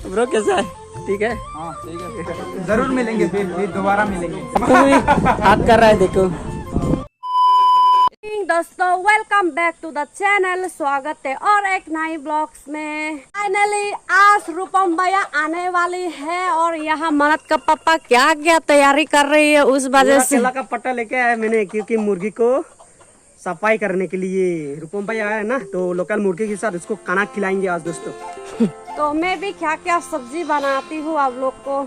Bro कैसा है? ठीक है? हाँ ठीक है, जरूर मिलेंगे, फिर दोबारा मिलेंगे। हाथ कर रहा है देखो। दोस्तों welcome back to the channel, स्वागत है और एक नई ब्लॉग्स में। फाइनली आज रूपम भैया आने वाली है और यहाँ मनत का पापा क्या क्या तैयारी कर रही है उस वजह से केला का पट्टा लेके आया मैंने, क्योंकि मुर्गी को सफाई करने के लिए रूपम भैया आया है ना, तो लोकल मुर्गी के साथ उसको खाना खिलाएंगे आज दोस्तों। तो मैं भी क्या क्या सब्जी बनाती हूँ आप लोग को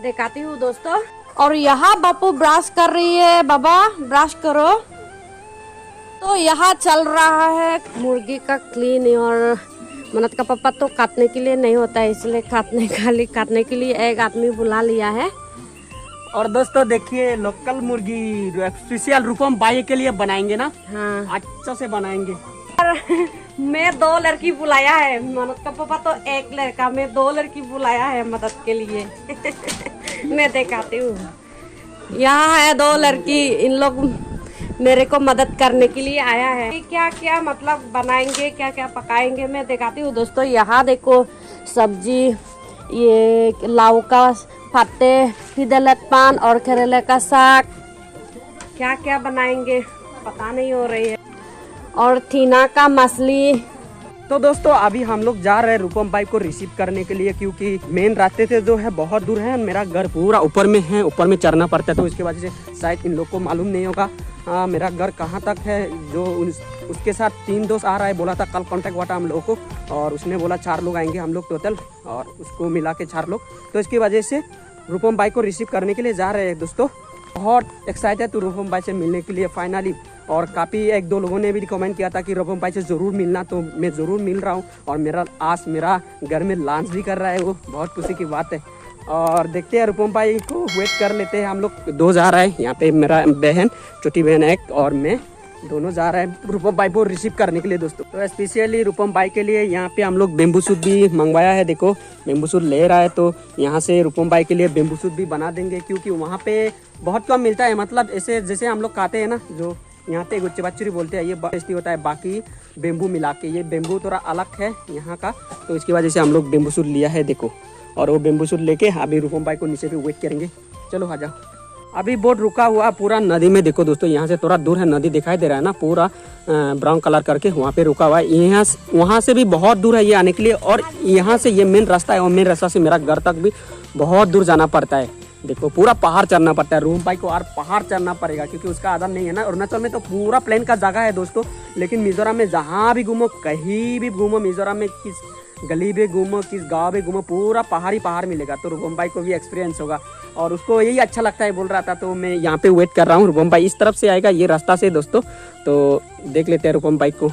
दिखाती हूँ दोस्तों। और यहाँ बापू ब्रश कर रही है, बाबा ब्रश करो। तो यहाँ चल रहा है मुर्गी का क्लीन, और मनत का पापा तो काटने के लिए नहीं होता है, इसलिए काटने के लिए एक आदमी बुला लिया है। और दोस्तों देखिए लोकल मुर्गी स्पेशल रूपम भाई के लिए बनाएंगे ना। हाँ अच्छा से बनाएंगे। और मैं 2 लड़की बुलाया है, मनत का पापा तो 1 लड़का, मैं 2 लड़की बुलाया है मदद के लिए। मैं दिखाती हूँ, यहाँ है 2 लड़की, इन लोग मेरे को मदद करने के लिए आया है। क्या क्या मतलब बनाएंगे, क्या क्या पकाएंगे मैं दिखाती हूँ दोस्तों। यहाँ देखो सब्जी, ये लाव का पत्ते, हिदलत पान और करेले का साग, क्या क्या बनाएंगे पता नहीं हो रही है। और थीना का मछली। तो दोस्तों अभी हम लोग जा रहे हैं रूपम भाई को रिसीव करने के लिए, क्योंकि मेन रास्ते से जो है बहुत दूर है। मेरा घर पूरा ऊपर में है, ऊपर में चढ़ना पड़ता है, तो इसके वजह से शायद इन लोग को मालूम नहीं होगा मेरा घर कहाँ तक है। जो उसके साथ 3 दोस्त आ रहा है, बोला था कल कांटेक्ट हुआ था हम लोगों को, और उसने बोला 4 लोग आएंगे हम लोग टोटल, और उसको मिला के 4 लोग। तो इसकी वजह से रूपम भाई को रिसीव करने के लिए जा रहे हैं दोस्तों। बहुत एक्साइटेड तो रूपम भाई से मिलने के लिए फाइनली। और काफ़ी 1-2 लोगों ने भी कमेंट किया था कि रूपम भाई से ज़रूर मिलना, तो मैं ज़रूर मिल रहा हूँ। और मेरा घर में लॉन्च भी कर रहा है, वो बहुत खुशी की बात है। और देखते हैं रूपम भाई को वेट कर लेते हैं। हम लोग 2 जा रहा है, यहाँ पे मेरा बहन, छोटी बहन एक, और मैं दोनों जा रहे हैं रूपम भाई को रिसीव करने के लिए दोस्तों। तो स्पेशली रूपम भाई के लिए यहाँ पे हम लोग बेम्बू सूट भी मंगवाया है। देखो बेम्बू सूट ले रहा है, तो यहाँ से रूपम भाई के लिए बेम्बू सूट भी बना देंगे, क्योंकि वहाँ पे बहुत कम मिलता है। मतलब ऐसे जैसे हम लोग खाते हैं ना, जो यहाँ पे गुच्चे बच्चरी बोलते हैं, ये टेस्टी होता है, बाकी बेम्बू मिला के। ये बेम्बू थोड़ा अलग है यहाँ का, तो इसकी वजह से हम लोग बेम्बू सूट लिया है देखो। और वो बेम्बू सूट लेके अभी रूपम भाई को नीचे पे वेट करेंगे। चलो आ जाओ। अभी बोट रुका हुआ पूरा नदी में, देखो दोस्तों यहाँ से थोड़ा दूर है, नदी दिखाई दे रहा है ना, पूरा ब्राउन कलर करके वहाँ पे रुका हुआ है। यहाँ वहाँ से भी बहुत दूर है ये आने के लिए, और यहाँ से ये मेन रास्ता है, और मेन रास्ता से मेरा घर तक भी बहुत दूर जाना पड़ता है। देखो पूरा पहाड़ चढ़ना पड़ता है, रूम भाई को और पहाड़ चढ़ना पड़ेगा, क्योंकि उसका आदत नहीं है ना। अरुणाचल में तो पूरा प्लेन का जगह है दोस्तों, लेकिन मिजोरम में जहाँ भी घूमो, कहीं भी घूमो, मिजोरम में किस गली में घूमो, किस गांव में घूमो, पूरा पहाड़ मिलेगा। तो रूपम भाई को भी एक्सपीरियंस होगा, और उसको यही अच्छा लगता है बोल रहा था। तो मैं यहाँ पे वेट कर रहा हूँ। रूपम भाई इस तरफ से आएगा, ये रास्ता से दोस्तों, तो देख लेते हैं रूपम भाई को।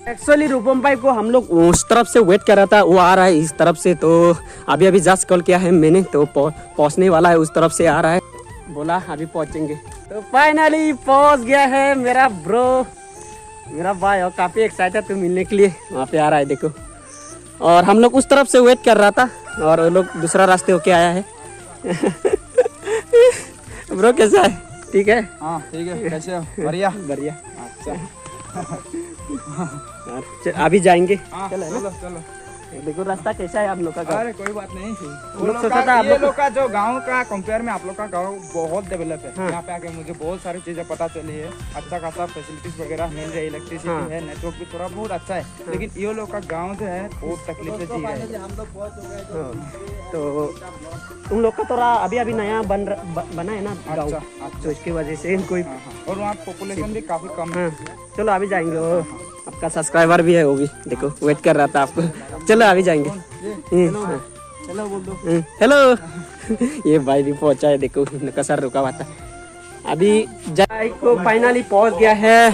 एक्चुअली रूपम भाई को हम लोग उस तरफ से वेट कर रहा था, वो आ रहा है इस तरफ से। तो अभी जस्ट कॉल किया है मैंने, तो पहुंचने वाला है, उस तरफ से आ रहा है, बोला अभी पहुंचेंगे। तो फाइनली पहुंच गया है मेरा ब्रो, मेरा भाई, और काफ़ी एक्साइटेड तो मिलने के लिए। वहाँ पे आ रहा है देखो, और हम लोग उस तरफ से वेट कर रहा था, और वो लोग दूसरा रास्ते होके आया है। ब्रो कैसा है? ठीक है? हाँ ठीक है, कैसे हो? बढ़िया बढ़िया। अच्छा अभी जाएंगे। चलो देखो रास्ता कैसा है आप लोग का? अरे कोई बात नहीं, ये लोग का जो गांव का कंपेयर में आप लोग का गांव बहुत डेवलप है। हाँ। यहाँ पे आके मुझे बहुत सारी चीजें पता चली है, अच्छा खासा फैसिलिटीज वगैरह मिल रही है, इलेक्ट्रिसिटी हाँ। है, नेटवर्क भी थोड़ा बहुत अच्छा है। हाँ। लेकिन ये लोग का गाँव जो है बहुत तकलीफ से जी रहे हैं। तो उन लोग का थोड़ा अभी नया बना है ना गाँव, तो इसकी वजह से कोई। और वहाँ पॉपुलेशन भी काफी कम है। चलो अभी जाएंगे। आपका सब्सक्राइबर भी है, वो भी देखो वेट कर रहा था आपको। चलो अभी जाएंगे। चलो बोल दो हेलो। ये भाई भी पहुंचा है, देखो कसर रुका हुआ था। अभी जाए को फाइनली पहुंच गया है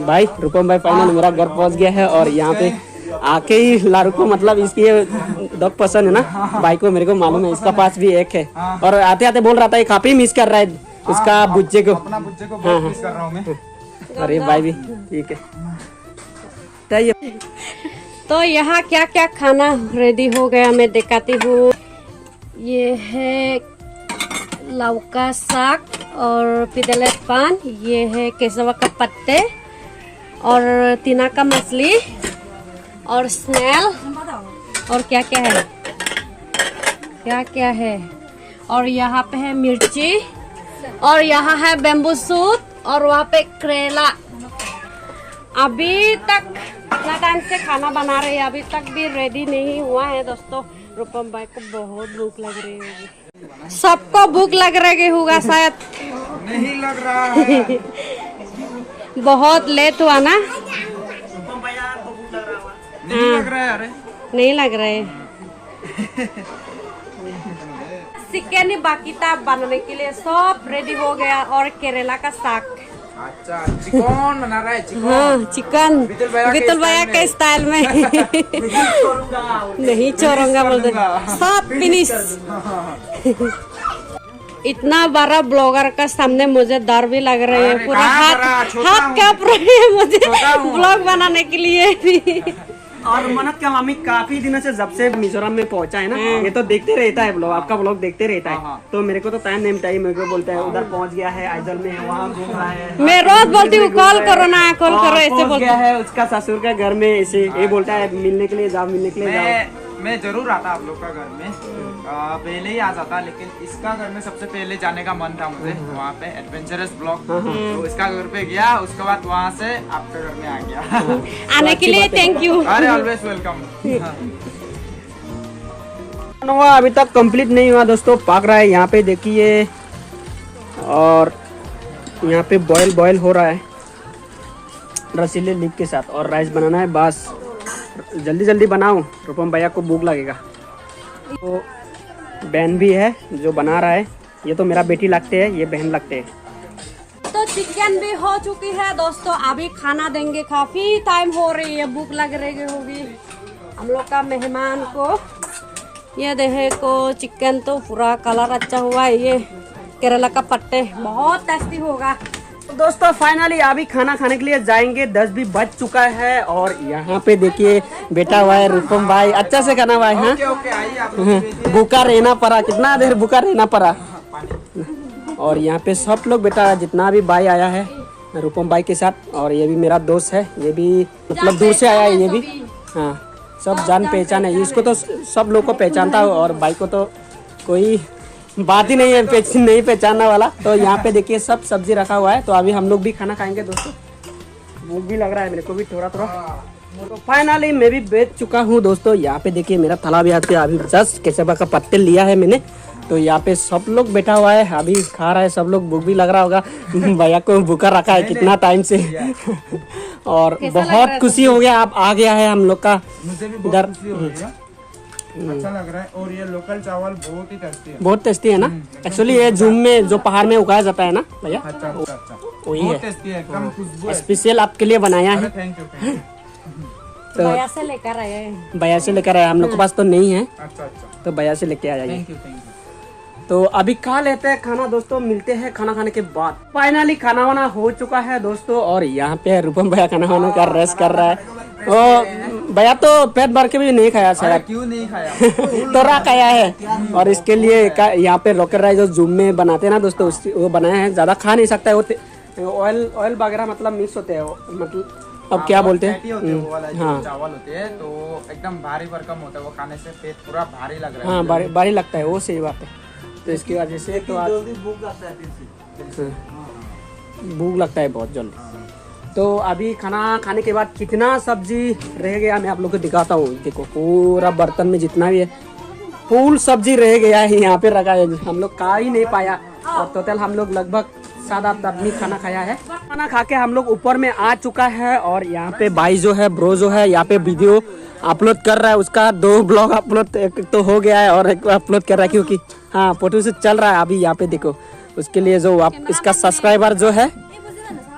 भाई, रूपम भाई फाइनली मेरा घर पहुंच गया है। और यहाँ पे आके ही लारू को, मतलब इसकी डॉग पसंद है ना भाई को, मेरे को मालूम है, इसका पास भी एक है। और आते आते बोल रहा था काफी मिस कर रहा है उसका बुच्चे को। अपना बुच्चे को बहुत मिस कर रहा हूँ मैं। अरे भाई भी ठीक है। तो यहाँ क्या क्या खाना रेडी हो गया मैं दिखाती हूँ। ये है लौका साग और पिदले पान, ये है केसवा का पत्ते, और टीना का मछली, और स्नेल, और क्या क्या है क्या क्या है। और यहाँ पे है मिर्ची और यहाँ है बेम्बू सूट और वहाँ पे करेला। अभी तक इतना टाइम से खाना बना रहे हैं, अभी तक भी रेडी नहीं हुआ है दोस्तों। रूपम भाई को बहुत भूख लग रही होगी, सबको भूख लग रही होगा शायद। नहीं लग रहा है। बहुत लेट हुआ ना। नहीं लग रहा है। अरे नहीं लग रहे। चिकन ही बाकी था बनाने के लिए, सब रेडी हो गया। और केरला का साग। अच्छा, चिकन बना रहा है। चिकन, हाँ चिकन वितुल भैया के स्टाइल में। नहीं छोड़ूंगा बोलते, सब फिनिश। इतना बड़ा ब्लॉगर का सामने मुझे डर भी लग रहा है, पूरा हाथ कांप रहे हैं मुझे ब्लॉग बनाने के लिए भी। और मनत का मामी काफी दिनों से जब से मिजोरम में पहुंचा है ना, ये तो देखते रहता है ब्लॉग, आपका ब्लॉग देखते रहता है। तो मेरे को तो टाइम नहीं टाइम, मेरे को बोलता है उधर पहुंच गया है, आइजल में है, वहाँ घूम रहा है। मैं रोज बोलती हूँ कॉल करो ना, कॉल करो, ऐसे बोलते गया है उसका ससुर का घर में, ऐसे ये बोलता है मिलने के लिए जाओ, मिलने के लिए जाओ। मैं जरूर आता आप लोग का घर में, पहले ही आ जाता, लेकिन इसका घर में सबसे पहले जाने का मन था मुझे, वहाँ पे एडवेंचरस ब्लॉग। तो इसका घर पे गया, उसके बाद वहाँ से आपके घर में आ गया। आने के लिए थैंक यू। अरे ऑलवेज वेलकम। अभी तक कंप्लीट नहीं हुआ दोस्तों, पक रहा है यहाँ पे देखिए। और यहाँ पे बॉयल हो रहा है रसीले लीप के साथ, और राइस बनाना है। बस जल्दी जल्दी बनाओ, रूपम भैया को भूख लगेगा। तो बहन भी है जो बना रहा है, ये तो मेरा बेटी लगते है, ये बहन लगते हैं। तो चिकन भी हो चुकी है दोस्तों, अभी खाना देंगे। काफी टाइम हो रही है, भूख लग रही होगी हम लोग का मेहमान को। ये देखो चिकन तो पूरा कलर अच्छा हुआ है। ये केरला का पत्ते बहुत टेस्टी होगा। तो दोस्तों फाइनली अभी खाना खाने के लिए जाएंगे, 10 भी बज चुका है। और यहाँ पे देखिए बेटा हुआ है रूपम भाई, अच्छा से खाना भाई। हाँ आइए आप। भूखा रहना पड़ा, कितना देर भूखा रहना पड़ा। और यहाँ पे सब लोग बेटा, जितना भी भाई आया है रूपम भाई के साथ, और ये भी मेरा दोस्त है, ये भी मतलब दूर से आया है ये भी। हाँ सब जान पहचान है, इसको तो सब लोग को पहचानता हूँ, और भाई को तो कोई बात ही नहीं है नहीं पहचानने वाला। तो यहाँ पे देखिए सब सब्जी रखा हुआ है, तो अभी हम लोग भी खाना खाएंगे दोस्तों। भूख भी लग रहा है मेरे को भी थोड़ा थोड़ा। तो फाइनली मैं भी बेच चुका हूँ दोस्तों। यहाँ पे देखिए मेरा थाला भी आते, अभी जस्ट केचपा का पत्ते लिया है मैंने। तो यहाँ पे सब लोग बैठा हुआ है, अभी खा रहा है सब लोग। भूख भी लग रहा होगा, भैया को भूखा रखा है कितना टाइम से। और बहुत खुशी हो गया, आप आ गया है हम लोग का इधर। अच्छा लग रहा है। और ये लोकल चावल बहुत ही टेस्टी है, बहुत टेस्टी है ना। एक्चुअली ये जूम में जो पहाड़ में उगाया जाता है ना भैया, अच्छा वही है। टेस्टी है, एकदम खुशबू है। स्पेशल आपके लिए बनाया है। Thank you. तो भैया से लेकर आए हैं। भैया से लेकर आया, हम लोग के पास तो नहीं है, अच्छा अच्छा, तो भैया से लेके आ जाइए। Thank you. तो अभी खा लेते हैं खाना दोस्तों, मिलते हैं खाना खाने के बाद। फाइनली खाना वाना हो चुका है दोस्तों, और यहाँ पे रूपम भैया खाना वाना का रेस्ट कर रहा है। तो भैया तो पेट भर के भी नहीं खाया शायद, क्यों नहीं खाया? थोड़ा खाया है। और इसके लिए यहाँ पे लोकल राइस जो जूम में बनाते हैं ना दोस्तों, वो बनाया है। ज्यादा खा नहीं सकता है, वो ऑयल वगैरह मतलब मिक्स होते हैं, मतलब अब क्या बोलते हैं, हाँ चावल होते हैं, तो एकदम भारी भरकम होता है, वो खाने से पेट पूरा भारी लग रहा है। हाँ भारी लगता है, वो सही बात है। तो इसकी वजह से तो आज भूख लगता है बहुत जल्द। तो अभी खाना खाने के बाद कितना सब्जी रह गया मैं आप लोग को दिखाता हूँ। देखो पूरा बर्तन में जितना भी है फुल सब्जी रह गया है, यहाँ पे रखा है, हम लोग खा ही नहीं पाया। और टोटल हम लोग लगभग 7-8 आदमी खाना खाया है। खाना खा के हम लोग ऊपर में आ चुका है, और यहाँ पे भाई जो है ब्रो जो है यहाँ पे वीडियो अपलोड कर रहा है। उसका 2 ब्लॉग अपलोड एक तो हो गया है, और एक अपलोड कर रहा है, क्योंकि हाँ फोटो से चल रहा है अभी। यहाँ पे देखो उसके लिए जो आप इसका सब्सक्राइबर जो है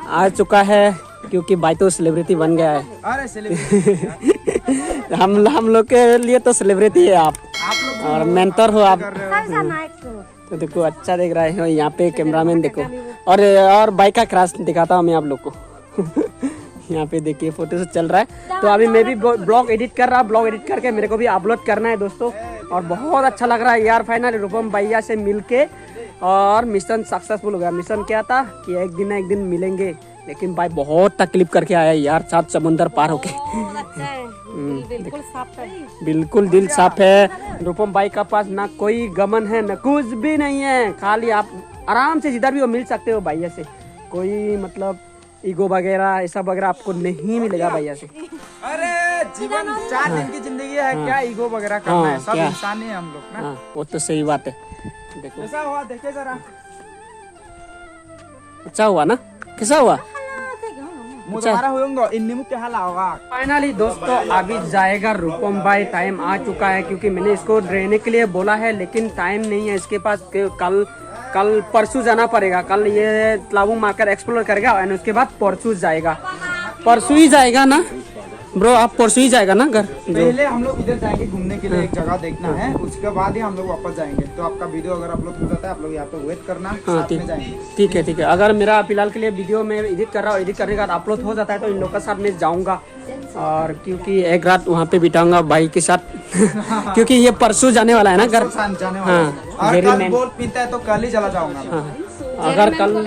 आ चुका है, क्योंकि भाई तो सेलिब्रिटी बन गया है। अरे सेलिब्रिटी हम लोग के लिए तो सेलिब्रिटी है आप और मेंटर हो आप। तो देखो अच्छा देख रहे हो, यहाँ पे कैमरामैन देखो। और बाइक का क्रैश दिखाता हूँ मैं आप लोग को। यहाँ पे देखिए फोटो से चल रहा है। तो अभी मैं भी ब्लॉग एडिट कर रहा, ब्लॉग एडिट करके मेरे को भी अपलोड करना है दोस्तों। और बहुत अच्छा लग रहा है यार, फाइनली रूपम भैया से मिलके और मिशन सक्सेसफुल हो गया। मिशन क्या था कि एक दिन मिलेंगे, लेकिन भाई बहुत तकलीफ करके आया यार, 7 समुंदर पार होके। बिल्कुल साफ है। बिल्कुल दिल साफ है। रूपम भाई का पास ना कोई गमन है ना कुछ भी नहीं है, खाली आप आराम से जिधर भी हो मिल सकते हो भैया से। कोई मतलब ईगो वगैरह ऐसा वगैरह आपको नहीं मिलेगा भैया से। अरे जीवन 4 दिन की जिंदगी है, क्या ईगो वगैरह करना है, सब क्या? इंसान ही है हम लोग ना। हाँ वो तो सही बात है। देखो कैसा हुआ देखे जरा, अच्छा हुआ ना, कैसा हुआ? मुझे होगा इन्नी मुझे हाल होगा। फाइनली दोस्तों अभी जाएगा रूपम भाई, टाइम आ चुका है क्योंकि मैंने इसको रहने के लिए बोला है लेकिन टाइम नहीं है इसके पास। कल परसों जाना पड़ेगा। कल ये तलाबू मार्केट एक्सप्लोर करेगा और उसके बाद परसों जाएगा। परसों ही जाएगा ना ब्रो, आप परसों ही जाएगा ना घर? पहले हम लोग इधर जाएंगे घूमने के लिए, एक जगह देखना है, उसके बाद ही हम लोग वापस जाएंगे। तो आपका वीडियो अगर अपलोड हो जाता है आप लोग यहाँ पे वेट करना, हाँ साथ में जाएंगे। ठीक है ठीक है। अगर मेरा फिलहाल के लिए वीडियो में एडिट कर रहा हूँ, एडिट करने के बाद अपलोड हो जाता है तो इन लोग के साथ मैं जाऊँगा। और क्योंकि एक रात वहाँ पे बिताऊंगा भाई के साथ क्योंकि ये परसों जाने वाला है ना घर। जाने वाला है। और कल बोल पीता है तो कल ही चला जाऊंगा। अगर कल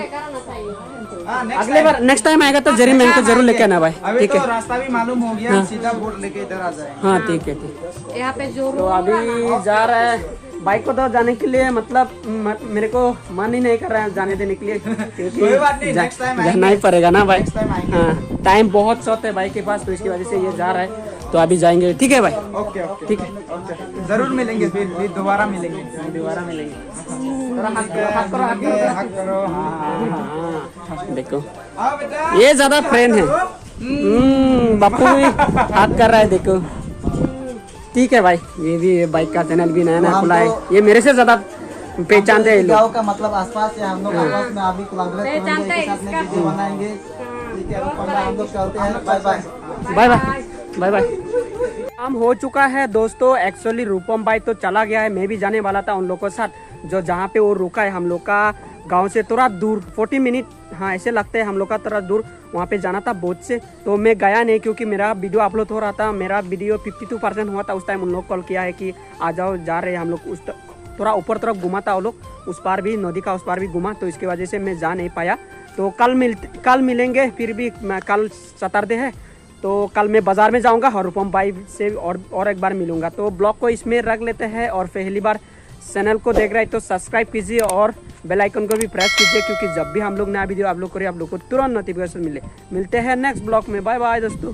अगले बार नेक्स्ट टाइम आएगा तो जेरी मैन को जरूर लेके आना भाई। अभी ठीक तो है, रास्ता भी मालूम हो गया, सीधा बोर्ड लेके इधर आ जाए। हाँ ठीक है ठीक है। यहाँ पे जो तो अभी जा रहा है बाइक को तो जाने के लिए मतलब मेरे को मन ही नहीं कर रहा है जाने देने के लिए क्योंकि कोई बात नहीं, next time आएंगे। जाना ही पड़ेगा ना भाई। Next time आएंगे। हाँ टाइम बहुत शॉर्ट है भाई के पास तो इसकी वजह से ये जा रहा है। तो अभी जाएंगे, ठीक है भाई? ओके ओके ठीक है, ओके, जरूर मिलेंगे, फिर दोबारा मिलेंगे। दोबारा मिलेंगे। हाथ करो। हाँ देखो हाँ बेटा, ये ज्यादा फ्रेंड है। बापू भी हाथ कर रहा है देखो। ठीक है भाई, ये भी बाइक का चैनल भी नया नया खुला है। ये मेरे से ज्यादा पहचानते हैं गाँव लोग। का मतलब आसपास या हम लोग आपस में अभी कोलैबोरेट करेंगे, एक साथ में वीडियो बनाएंगे। ठीक है, हम लोग चलते हैं, bye bye. Bye bye bye bye. काम हो चुका है दोस्तों। एक्चुअली रूपम भाई तो चला गया है, मैं भी जाने वाला था उन लोगों के साथ। जो जहाँ पे वो रुका है हम लोग का गांव से थोड़ा दूर 40 मिनट हाँ ऐसे लगते हैं हम लोग का थोड़ा दूर, वहाँ पे जाना था बोझ से। तो मैं गया नहीं क्योंकि मेरा वीडियो अपलोड हो रहा था। मेरा वीडियो 52% हुआ था उस टाइम। उन लोग कॉल किया है कि आ जाओ, जा रहे हैं हम लोग। उस थोड़ा ऊपर तरफ घुमा था वो लोग, उस पार भी नदी का उस पार भी घुमा, तो इसकी वजह से मैं जा नहीं पाया। तो कल मिलेंगे। फिर भी कल सैटरडे है तो कल मैं बाज़ार में जाऊंगा और रूपम भाई से और एक बार मिलूंगा। तो ब्लॉग को इसमें रख लेते हैं और पहली बार चैनल को देख रहे हैं तो सब्सक्राइब कीजिए और बेल आइकन को भी प्रेस कीजिए क्योंकि जब भी हम लोग नया वीडियो अपलोड करें आप लोग को तुरंत नोटिफिकेशन मिलते हैं नेक्स्ट ब्लॉग में। बाय बाय दोस्तों।